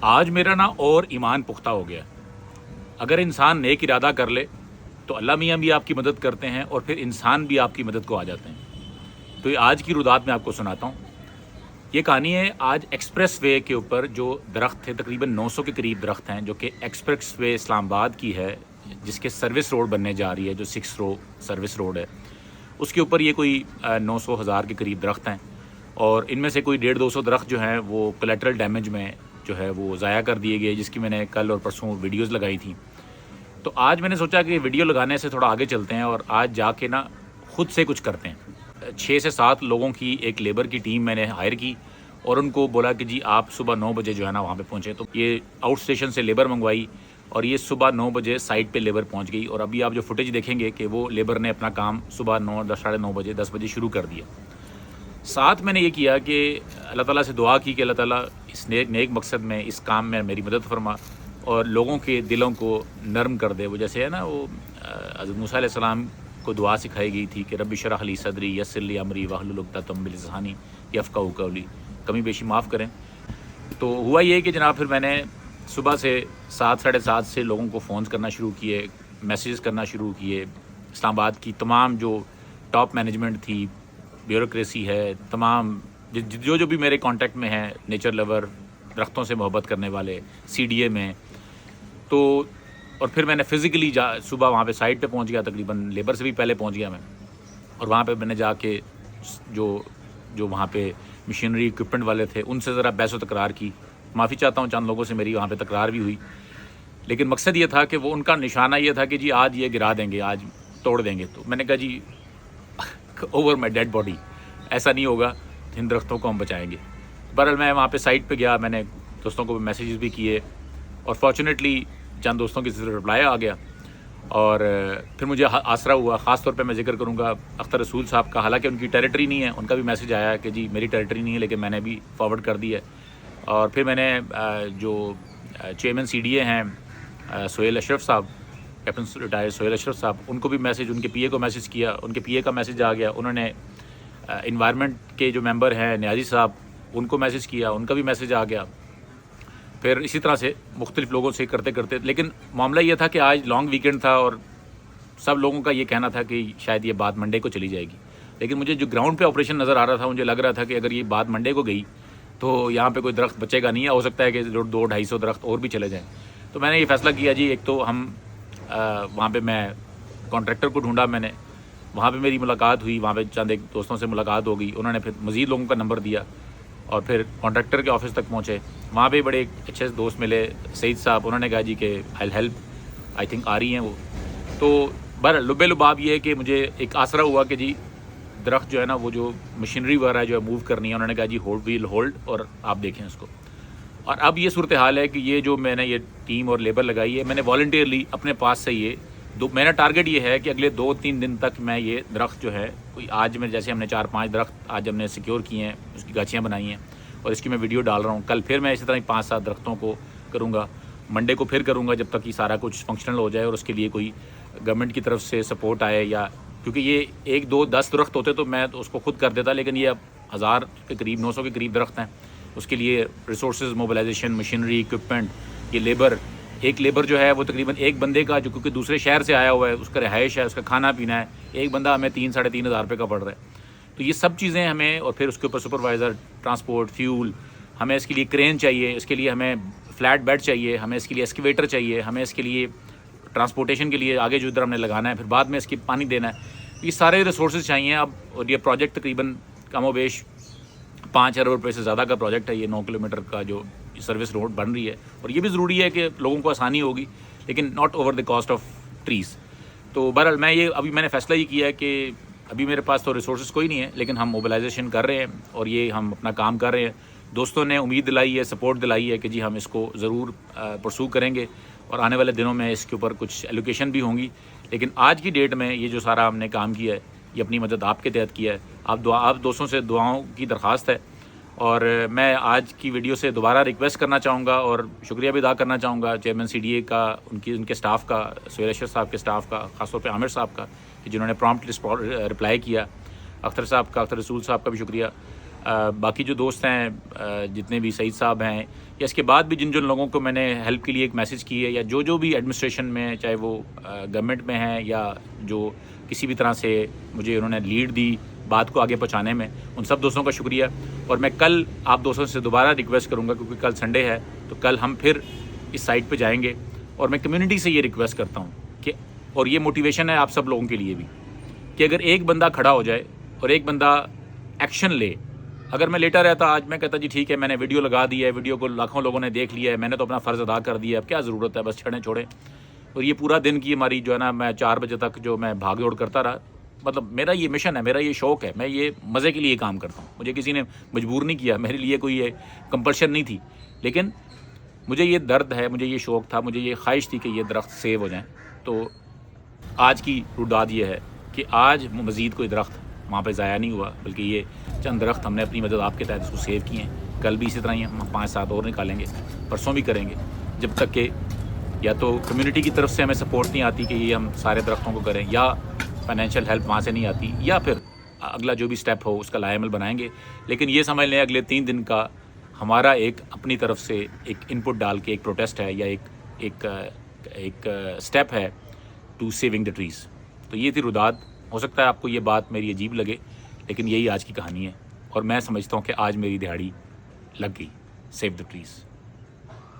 آج میرا نا اور ایمان پختہ ہو گیا۔ اگر انسان نیک ارادہ کر لے تو اللہ میاں بھی آپ کی مدد کرتے ہیں اور پھر انسان بھی آپ کی مدد کو آ جاتے ہیں۔ تو یہ آج کی رودات میں آپ کو سناتا ہوں۔ یہ کہانی ہے آج ایکسپریس وے کے اوپر جو درخت تھے، تقریباً 900 کے قریب درخت ہیں، جو کہ ایکسپریس وے اسلام آباد کی ہے، جس کے سروس روڈ بننے جا رہی ہے، جو 6 رو سروس روڈ ہے، اس کے اوپر یہ کوئی 900,000 کے قریب درخت ہیں، اور ان میں سے کوئی 150-200 درخت جو ہیں وہ کولیٹرل ڈیمیج میں جو ہے وہ ضائع کر دیے گئے، جس کی میں نے کل اور پرسوں ویڈیوز لگائی تھیں۔ تو آج میں نے سوچا کہ ویڈیو لگانے سے تھوڑا آگے چلتے ہیں اور آج جا کے نا خود سے کچھ کرتے ہیں۔ 6 سے 7 لوگوں کی ایک لیبر کی ٹیم میں نے ہائر کی اور ان کو بولا کہ جی آپ صبح 9 بجے جو ہے نا وہاں پہ پہنچے۔ تو یہ آؤٹ اسٹیشن سے لیبر منگوائی اور یہ صبح 9 بجے سائٹ پہ لیبر پہنچ گئی، اور ابھی آپ جو فوٹیج دیکھیں گے کہ وہ لیبر نے اپنا کام صبح 9 بجے 10 بجے شروع کر دیا۔ ساتھ میں نے یہ کیا کہ اللہ تعالیٰ سے دعا کی کہ اللہ تعالیٰ اس نیک مقصد میں، اس کام میں میری مدد فرما اور لوگوں کے دلوں کو نرم کر دے۔ وہ جیسے ہے نا، وہ حضرت موسیٰ علیہ السلام کو دعا سکھائی گئی تھی کہ رب اشرح لی صدری یسر لی امری واحلل عقدۃ من لسانی یفقہوا قولی، کمی بیشی معاف کریں۔ تو ہوا یہ کہ جناب پھر میں نے صبح سے 7-7:30 سے لوگوں کو فونز کرنا شروع کیے، میسیجز کرنا شروع کیے۔ اسلام آباد کی تمام جو ٹاپ مینجمنٹ تھی، بیوروکریسی ہے، تمام جو بھی میرے کانٹیکٹ میں ہیں، نیچر لور، درختوں سے محبت کرنے والے، سی ڈی اے میں، تو اور پھر میں نے فزیکلی صبح وہاں پہ سائٹ پہ پہنچ گیا، تقریباً لیبر سے بھی پہلے پہنچ گیا میں، اور وہاں پہ میں نے جا کے جو وہاں پہ مشینری اکوپمنٹ والے تھے ان سے ذرا بحث و تکرار کی۔ معافی چاہتا ہوں، چند لوگوں سے میری وہاں پہ تکرار بھی ہوئی، لیکن مقصد یہ تھا کہ وہ ان کا نشانہ یہ تھا کہ جی آج یہ گرا دیں گے، آج توڑ دیں گے۔ تو میں نے کہا G over my dad body, ایسا نہیں ہوگا، ان درختوں کو ہم بچائیں گے۔ بہرحال میں وہاں پہ سائٹ پہ گیا، میں نے دوستوں کو میسیجز بھی کیے، اور فارچونیٹلی چند دوستوں کی رپلائی آ گیا، اور پھر مجھے آسرا ہوا۔ خاص طور پہ میں ذکر کروں گا اختر رسول صاحب کا، حالانکہ ان کی ٹیریٹری نہیں ہے، ان کا بھی میسیج آیا کہ جی میری ٹیریٹری نہیں ہے، لیکن میں نے بھی فارورڈ کر دی ہے۔ اور پھر میں نے جو چیئرمین سی ڈی اے ہیں سہیل اشرف صاحب، کیپٹن ریٹائر سہیل اشرف صاحب، ان کو بھی میسیج، ان کے پی اے کو میسیج کیا، ان کے پی اے کا میسیج آ گیا۔ انہوں نے انوائرمنٹ کے جو ممبر ہیں نیازی صاحب، ان کو میسیج کیا، ان کا بھی میسیج آ گیا۔ پھر اسی طرح سے مختلف لوگوں سے کرتے کرتے، لیکن معاملہ یہ تھا کہ آج لانگ ویکینڈ تھا اور سب لوگوں کا یہ کہنا تھا کہ شاید یہ بات منڈے کو چلی جائے گی، لیکن مجھے جو گراؤنڈ پہ آپریشن نظر آ رہا تھا، مجھے لگ رہا تھا کہ اگر یہ بات منڈے کو گئی تو یہاں پہ کوئی درخت بچے گا نہیں ہے، ہو سکتا ہے کہ 200-250 درخت اور بھی چلے جائیں۔ تو میں نے یہ فیصلہ کیا جی، ایک تو ہم وہاں پہ میں کانٹریکٹر کو ڈھونڈا، میں نے وہاں پہ میری ملاقات ہوئی، وہاں پہ چند ایک دوستوں سے ملاقات ہو گئی، انہوں نے پھر مزید لوگوں کا نمبر دیا، اور پھر کانٹریکٹر کے آفس تک پہنچے، وہاں پہ بڑے اچھے دوست ملے، سعید صاحب، انہوں نے کہا جی کہ آئی ہیلپ، آئی تھنک آ رہی ہیں وہ۔ تو بہرحال لب لباب یہ ہے کہ مجھے ایک آسرا ہوا کہ جی درخت جو ہے نا، وہ جو مشینری وغیرہ جو ہے موو کرنی ہے، انہوں نے کہا جی ہولڈ اور آپ دیکھیں اس کو۔ اور اب یہ صورتحال ہے کہ یہ جو میں نے یہ ٹیم اور لیبر لگائی ہے، میں نے والنٹیئرلی اپنے پاس سے میرا ٹارگٹ یہ ہے کہ اگلے 2-3 دن تک میں یہ درخت جو ہے، کوئی آج میں جیسے ہم نے 4-5 درخت آج ہم نے سیکیور کیے ہیں، اس کی گاچیاں بنائی ہیں اور اس کی میں ویڈیو ڈال رہا ہوں۔ کل پھر میں اسی طرح 5-7 درختوں کو کروں گا، منڈے کو پھر کروں گا، جب تک یہ سارا کچھ فنکشنل ہو جائے اور اس کے لیے کوئی گورنمنٹ کی طرف سے سپورٹ آئے، یا کیونکہ یہ 1-2-10 درخت ہوتے تو میں اس کو خود کر دیتا، لیکن یہ اب 1000 کے قریب 900 کے قریب درخت ہیں، اس کے لیے ریسورسز، موبلائزیشن، مشینری، اکوپمنٹ، یہ لیبر، ایک لیبر جو ہے وہ تقریباً ایک بندے کا، جو کیونکہ دوسرے شہر سے آیا ہوا ہے، اس کا رہائش ہے، اس کا کھانا پینا ہے، ایک بندہ ہمیں 3-3.5 ہزار روپے کا پڑ رہا ہے۔ تو یہ سب چیزیں ہمیں، اور پھر اس کے اوپر سپروائزر، ٹرانسپورٹ، فیول، ہمیں اس کے لیے کرین چاہیے، اس کے لیے ہمیں فلیٹ بیڈ چاہیے، ہمیں اس کے لیے ایکسکیویٹر چاہیے، ہمیں اس کے لیے ٹرانسپورٹیشن کے لیے آگے جو ادھر ہم نے لگانا ہے، پھر بعد میں اس کی پانی دینا ہے، یہ سارے ریسورسز چاہیے اب۔ اور یہ پروجیکٹ تقریباً کم و بیش 5 ارب روپے سے زیادہ کا پروجیکٹ ہے، یہ 9 کلومیٹر کا جو سروس روڈ بن رہی ہے، اور یہ بھی ضروری ہے کہ لوگوں کو آسانی ہوگی، لیکن not over the cost of trees. تو بہرحال میں نے فیصلہ یہ کیا ہے کہ ابھی میرے پاس تو ریسورسز کوئی نہیں ہے، لیکن ہم موبلائزیشن کر رہے ہیں اور یہ ہم اپنا کام کر رہے ہیں۔ دوستوں نے امید دلائی ہے، سپورٹ دلائی ہے کہ جی ہم اس کو ضرور پرسو کریں گے، اور آنے والے دنوں میں اس کے اوپر کچھ ایلوکیشن بھی ہوں گی۔ لیکن آج کی ڈیٹ میں یہ جو سارا ہم نے کام کیا ہے، یہ اپنی مدد آپ کے تحت کیا ہے، آپ دوستوں سے دعاؤں کی درخواست ہے، اور میں آج کی ویڈیو سے دوبارہ ریکویسٹ کرنا چاہوں گا اور شکریہ بھی ادا کرنا چاہوں گا چیئرمین سی ڈی اے کا، ان کے سٹاف کا، سہیل اشرف صاحب کے سٹاف کا، خاص طور پہ عامر صاحب کا، کہ جنہوں نے پرومپٹلی رپلائی کیا، اختر صاحب کا، اختر رسول صاحب کا بھی شکریہ، باقی جو دوست ہیں جتنے بھی سعید صاحب ہیں یا اس کے بعد بھی جن لوگوں کو میں نے ہیلپ کے لیے ایک میسج کی ہے یا جو بھی ایڈمنسٹریشن میں چاہے وہ گورنمنٹ میں ہیں یا جو کسی بھی طرح سے مجھے انہوں نے لیڈ دی بات کو آگے پہنچانے میں، ان سب دوستوں کا شکریہ. اور میں کل آپ دوستوں سے دوبارہ ریکویسٹ کروں گا کیونکہ کل سنڈے ہے تو کل ہم پھر اس سائٹ پہ جائیں گے. اور میں کمیونٹی سے یہ ریکویسٹ کرتا ہوں کہ اور یہ موٹیویشن ہے آپ سب لوگوں کے لیے بھی کہ اگر ایک بندہ کھڑا ہو جائے اور ایک بندہ ایکشن لے. اگر میں لیٹا رہتا آج میں کہتا جی ٹھیک ہے میں نے ویڈیو لگا دی ہے، ویڈیو کو لاکھوں لوگوں نے دیکھ لیا ہے، میں نے تو اپنا فرض ادا کر دیا ہے، اب کیا ضرورت ہے، بس چھوڑیں. اور یہ پورا دن کی ہماری جو ہے نا میں 4 بجے تک جو میں بھاگ دوڑ کرتا رہا. مطلب میرا یہ مشن ہے، میرا یہ شوق ہے، میں یہ مزے کے لیے کام کرتا ہوں. مجھے کسی نے مجبور نہیں کیا، میرے لیے کوئی یہ کمپلشن نہیں تھی، لیکن مجھے یہ درد ہے، مجھے یہ شوق تھا، مجھے یہ خواہش تھی کہ یہ درخت سیو ہو جائیں. تو آج کی روداد یہ ہے کہ آج مزید کوئی درخت وہاں پہ ضائع نہیں ہوا، بلکہ یہ چند درخت ہم نے اپنی مدد آپ کے تحت اس کو سیو کیے ہیں. کل بھی اسی طرح ہی ہم 5-7 اور نکالیں گے، پرسوں بھی کریں گے، جب تک کہ یا تو کمیونٹی کی طرف سے ہمیں سپورٹ نہیں آتی کہ یہ ہم سارے درختوں کو کریں، یا فائنینشیل ہیلپ وہاں سے نہیں آتی، یا پھر اگلا جو بھی سٹیپ ہو اس کا لائے عمل بنائیں گے. لیکن یہ سمجھ لیں اگلے 3 دن کا ہمارا ایک اپنی طرف سے ایک انپٹ ڈال کے ایک پروٹیسٹ ہے یا ایک سٹیپ ہے ٹو سیونگ دا ٹریز. تو یہ تھی روداد. ہو سکتا ہے آپ کو یہ بات میری عجیب لگے، لیکن یہی آج کی کہانی ہے اور میں سمجھتا ہوں کہ آج میری دہاڑی لگ گئی. Save the trees.